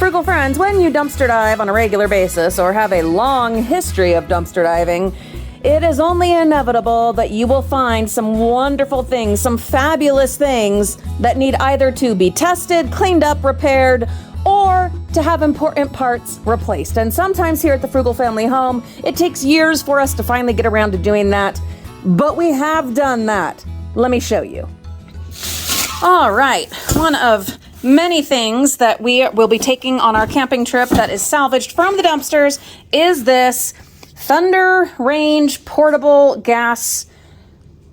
Frugal friends, when you dumpster dive on a regular basis or have a long history of dumpster diving, it is only inevitable that you will find some wonderful things, some fabulous things that need either to be tested, cleaned up, repaired, or to have important parts replaced. And sometimes here at the Frugal Family home, it takes years for us to finally get around to doing that, but we have done that. Let me show you. All right, one of many things that we will be taking on our camping trip that is salvaged from the dumpsters is this Thunder Range portable gas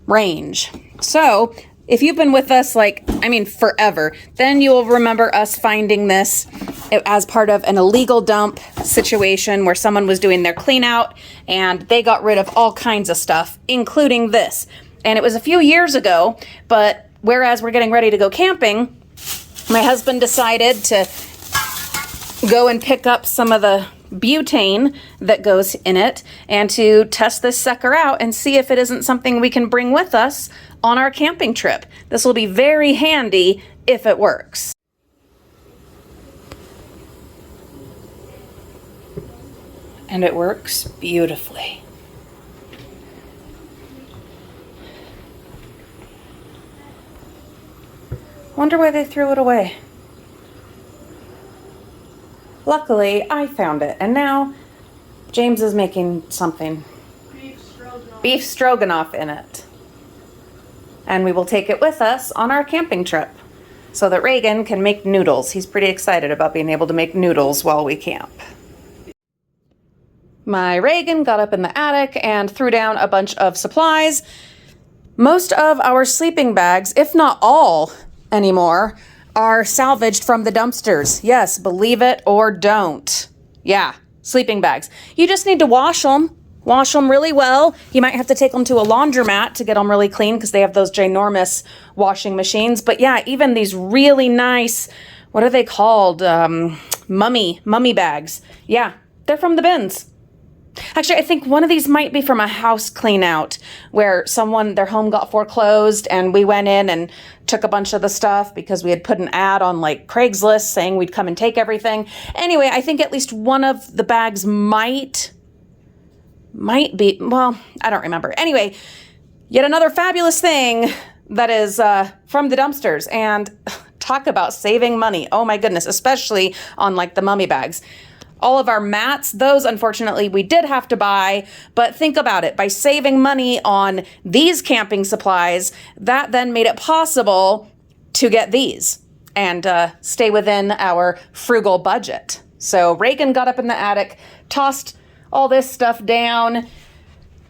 range. So if you've been with us forever, then you will remember us finding this as part of an illegal dump situation where someone was doing their clean out and they got rid of all kinds of stuff, including this. And it was a few years ago, but whereas we're getting ready to go camping, my husband decided to go and pick up some of the butane that goes in it and to test this sucker out and see if it isn't something we can bring with us on our camping trip. This will be very handy if it works. And it works beautifully. Wonder why they threw it away. Luckily, I found it, and now James is making something. Beef stroganoff in it. And we will take it with us on our camping trip so that Reagan can make noodles. He's pretty excited about being able to make noodles while we camp. My Reagan got up in the attic and threw down a bunch of supplies. Most of our sleeping bags, if not all anymore, are salvaged from the dumpsters. Yes, believe it or don't. Yeah, sleeping bags. You just need to wash them. Wash them really well. You might have to take them to a laundromat to get them really clean because they have those ginormous washing machines. But yeah, even these really nice, what are they called? Mummy bags. Yeah, they're from the bins. Actually, I think one of these might be from a house clean out where their home got foreclosed and we went in and took a bunch of the stuff because we had put an ad on Craigslist saying we'd come and take everything. Anyway, I think at least one of the bags might be, well, I don't remember. Anyway, yet another fabulous thing that is from the dumpsters, and talk about saving money. Oh my goodness, especially on the mummy bags. All of our mats, those unfortunately we did have to buy, but think about it. By saving money on these camping supplies, that then made it possible to get these and stay within our frugal budget. So Reagan got up in the attic, tossed all this stuff down.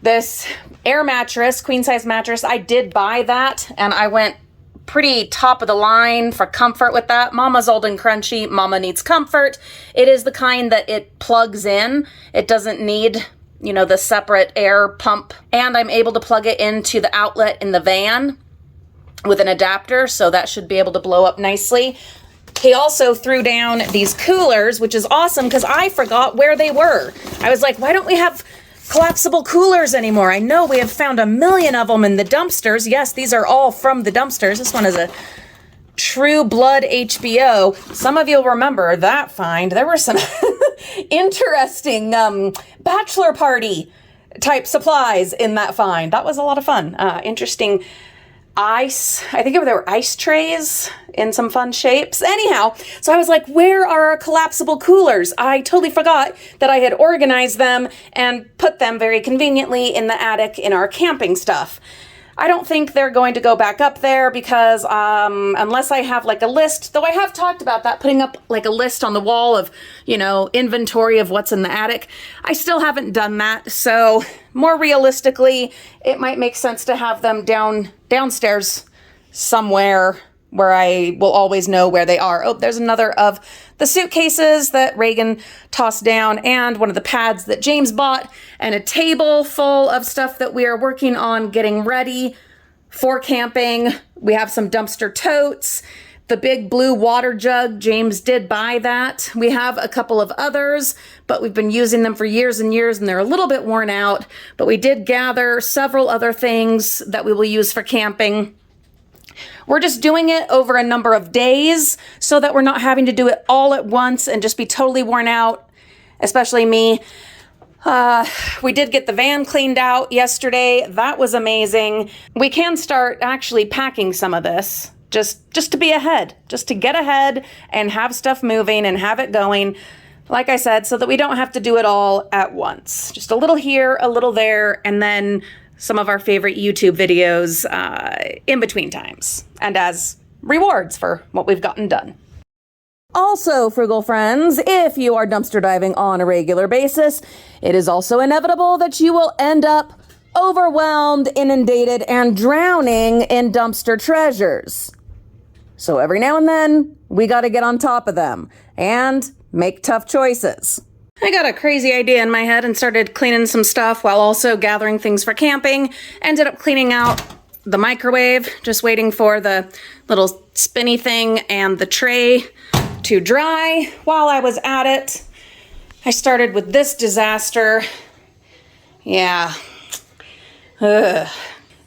This air mattress, queen size mattress, I did buy that and I went pretty top of the line for comfort with that. Mama's old and crunchy. Mama needs comfort. It is the kind that it plugs in. It doesn't need, the separate air pump. And I'm able to plug it into the outlet in the van with an adapter, so that should be able to blow up nicely. He also threw down these coolers, which is awesome because I forgot where they were. I was like, why don't we have collapsible coolers anymore? I know we have found a million of them in the dumpsters. Yes, these are all from the dumpsters. This one is a True Blood HBO. Some of you will remember that find. There were some interesting bachelor party type supplies in that find. That was a lot of fun. Interesting ice. I think there were ice trays in some fun shapes. Anyhow, so I was like, where are our collapsible coolers? I totally forgot that I had organized them and put them very conveniently in the attic in our camping stuff. I don't think they're going to go back up there because unless I have a list, though I have talked about that, putting up a list on the wall of, inventory of what's in the attic. I still haven't done that. So more realistically, it might make sense to have them downstairs somewhere where I will always know where they are. Oh, there's another of the suitcases that Reagan tossed down and one of the pads that James bought and a table full of stuff that we are working on getting ready for camping. We have some dumpster totes, the big blue water jug. James did buy that. We have a couple of others, but we've been using them for years and years and they're a little bit worn out, but we did gather several other things that we will use for camping. We're just doing it over a number of days so that we're not having to do it all at once and just be totally worn out, especially me. We did get the van cleaned out yesterday. That was amazing. We can start actually packing some of this just to be ahead, just to get ahead and have stuff moving and have it going. Like I said, so that we don't have to do it all at once. Just a little here, a little there, and then some of our favorite YouTube videos in between times and as rewards for what we've gotten done. Also, Frugal friends, if you are dumpster diving on a regular basis, it is also inevitable that you will end up overwhelmed, inundated, and drowning in dumpster treasures. So every now and then, we gotta get on top of them and make tough choices. I got a crazy idea in my head and started cleaning some stuff while also gathering things for camping. Ended up cleaning out the microwave, just waiting for the little spinny thing and the tray to dry. While I was at it, I started with this disaster. Yeah. Ugh.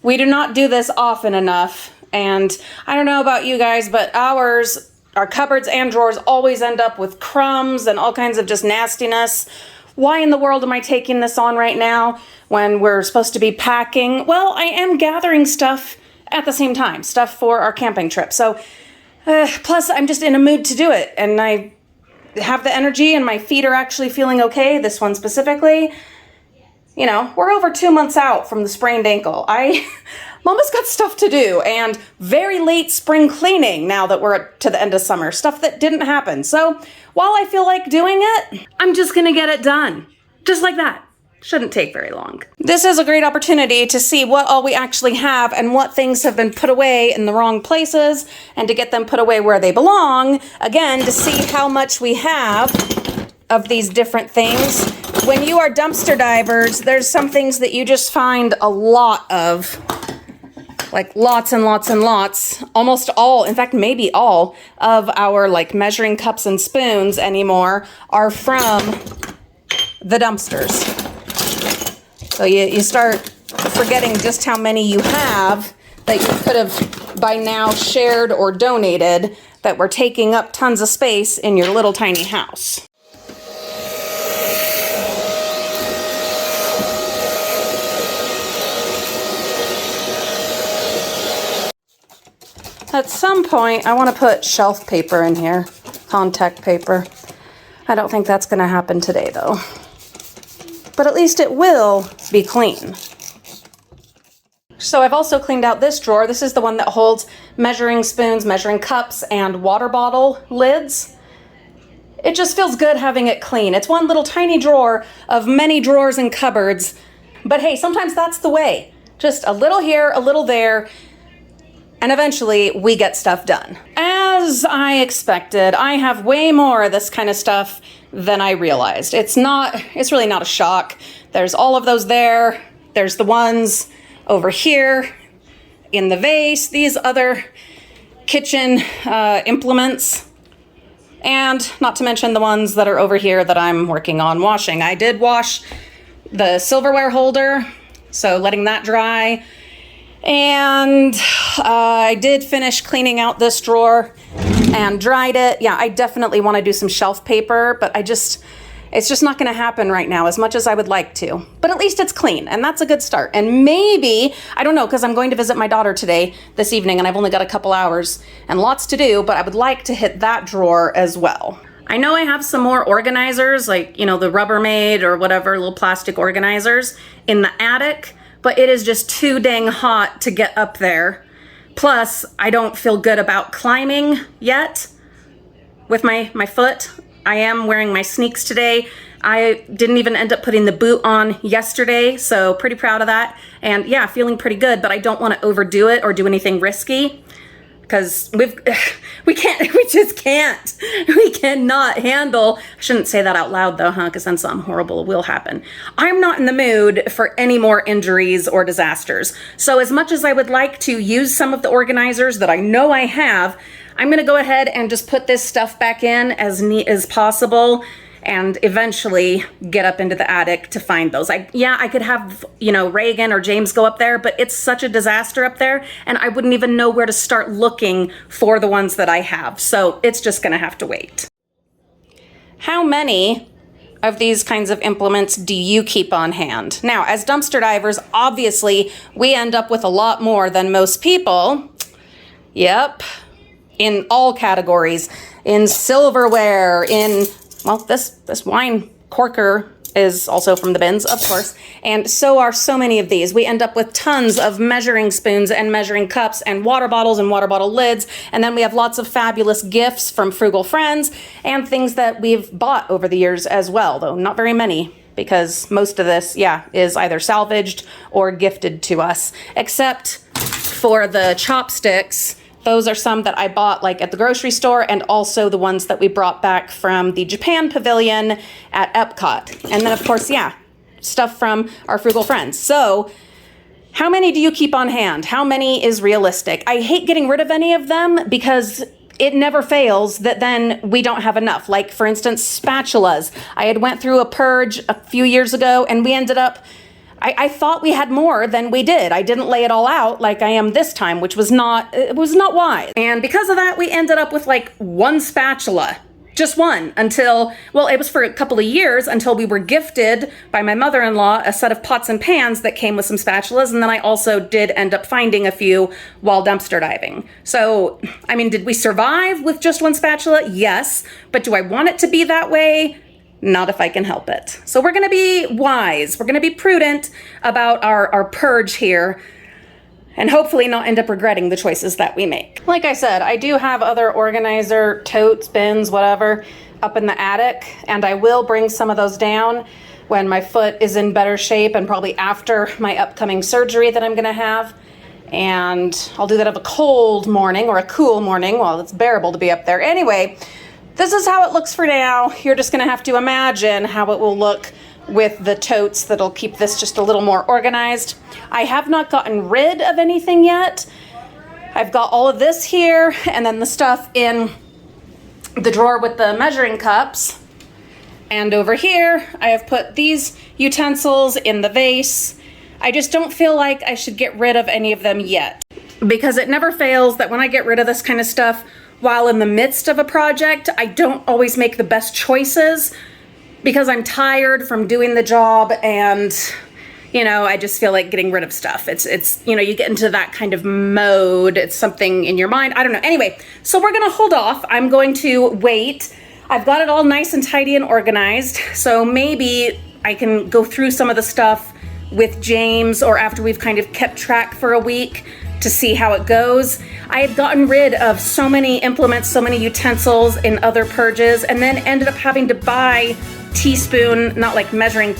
We do not do this often enough. And I don't know about you guys, but our cupboards and drawers always end up with crumbs and all kinds of just nastiness. Why in the world am I taking this on right now when we're supposed to be packing? Well, I am gathering stuff at the same time, stuff for our camping trip. So, plus I'm just in a mood to do it, and I have the energy and my feet are actually feeling okay, this one specifically. You know, we're over 2 months out from the sprained ankle. Mama's got stuff to do and very late spring cleaning now that we're to the end of summer, stuff that didn't happen. So while I feel like doing it, I'm just gonna get it done. Just like that. Shouldn't take very long. This is a great opportunity to see what all we actually have and what things have been put away in the wrong places and to get them put away where they belong. Again, to see how much we have of these different things. When you are dumpster divers, there's some things that you just find a lot of. Like lots and lots and lots, almost all, in fact, maybe all of our like measuring cups and spoons anymore are from the dumpsters. So you start forgetting just how many you have that you could have by now shared or donated that were taking up tons of space in your little tiny house. At some point, I want to put shelf paper in here, contact paper. I don't think that's going to happen today, though. But at least it will be clean. So I've also cleaned out this drawer. This is the one that holds measuring spoons, measuring cups, and water bottle lids. It just feels good having it clean. It's one little tiny drawer of many drawers and cupboards. But hey, sometimes that's the way. Just a little here, a little there. And eventually we get stuff done. As I expected, I have way more of this kind of stuff than I realized. It's really not a shock. There's all of those there. There's the ones over here in the vase, these other kitchen implements, and not to mention the ones that are over here that I'm working on washing. I did wash the silverware holder, so letting that dry. And I did finish cleaning out this drawer and dried it. Yeah, I definitely want to do some shelf paper, but it's just not going to happen right now as much as I would like to. But at least it's clean, and that's a good start. And maybe, I don't know, because I'm going to visit my daughter this evening, and I've only got a couple hours and lots to do, but I would like to hit that drawer as well. I know I have some more organizers, like, you know, the Rubbermaid or whatever, little plastic organizers in the attic. But it is just too dang hot to get up there. Plus, I don't feel good about climbing yet with my foot. I am wearing my sneaks today. I didn't even end up putting the boot on yesterday, so pretty proud of that. And yeah, feeling pretty good, but I don't want to overdo it or do anything risky. Because we just can't. We cannot handle, I shouldn't say that out loud though, because then something horrible will happen. I'm not in the mood for any more injuries or disasters. So as much as I would like to use some of the organizers that I know I have, I'm gonna go ahead and just put this stuff back in as neat as possible and eventually get up into the attic to find those. I could have, Reagan or James go up there, but it's such a disaster up there, and I wouldn't even know where to start looking for the ones that I have. So it's just gonna have to wait. How many of these kinds of implements do you keep on hand? Now, as dumpster divers, obviously, we end up with a lot more than most people. Yep, in all categories, in silverware, this wine corker is also from the bins, of course, and so are so many of these. We end up with tons of measuring spoons and measuring cups and water bottles and water bottle lids, and then we have lots of fabulous gifts from frugal friends and things that we've bought over the years as well, though not very many, because most of this, is either salvaged or gifted to us, except for the chopsticks. Those are some that I bought at the grocery store, and also the ones that we brought back from the Japan pavilion at Epcot. And then of course, stuff from our frugal friends. So how many do you keep on hand? How many is realistic? I hate getting rid of any of them because it never fails that then we don't have enough. Like for instance, spatulas. I had went through a purge a few years ago, and we ended up I thought we had more than we did. I didn't lay it all out like I am this time, which was not wise. And because of that, we ended up with one spatula, just one, until, it was for a couple of years until we were gifted by my mother-in-law a set of pots and pans that came with some spatulas. And then I also did end up finding a few while dumpster diving. So, did we survive with just one spatula? Yes. But do I want it to be that way? Not if I can help it. So we're gonna be wise. We're gonna be prudent about our purge here, and hopefully not end up regretting the choices that we make. Like I said, I do have other organizer totes, bins, whatever, up in the attic, and I will bring some of those down when my foot is in better shape, and probably after my upcoming surgery that I'm gonna have. And I'll do that of a cold morning or a cool morning while it's bearable to be up there. Anyway, this is how it looks for now. You're just gonna have to imagine how it will look with the totes that'll keep this just a little more organized. I have not gotten rid of anything yet. I've got all of this here, and then the stuff in the drawer with the measuring cups. And over here, I have put these utensils in the vase. I just don't feel like I should get rid of any of them yet, because it never fails that when I get rid of this kind of stuff, while in the midst of a project, I don't always make the best choices because I'm tired from doing the job, and I just feel like getting rid of stuff. It's you get into that kind of mode. It's something in your mind. I don't know. Anyway, so we're gonna hold off. I'm going to wait. I've got it all nice and tidy and organized, so maybe I can go through some of the stuff with James, or after we've kind of kept track for a week, to see how it goes. I had gotten rid of so many implements, so many utensils in other purges, and then ended up having to buy teaspoon, not like measuring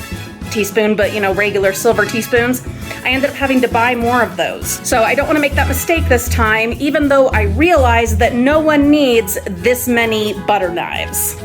teaspoon, but regular silver teaspoons. I ended up having to buy more of those. So I don't want to make that mistake this time, even though I realize that no one needs this many butter knives.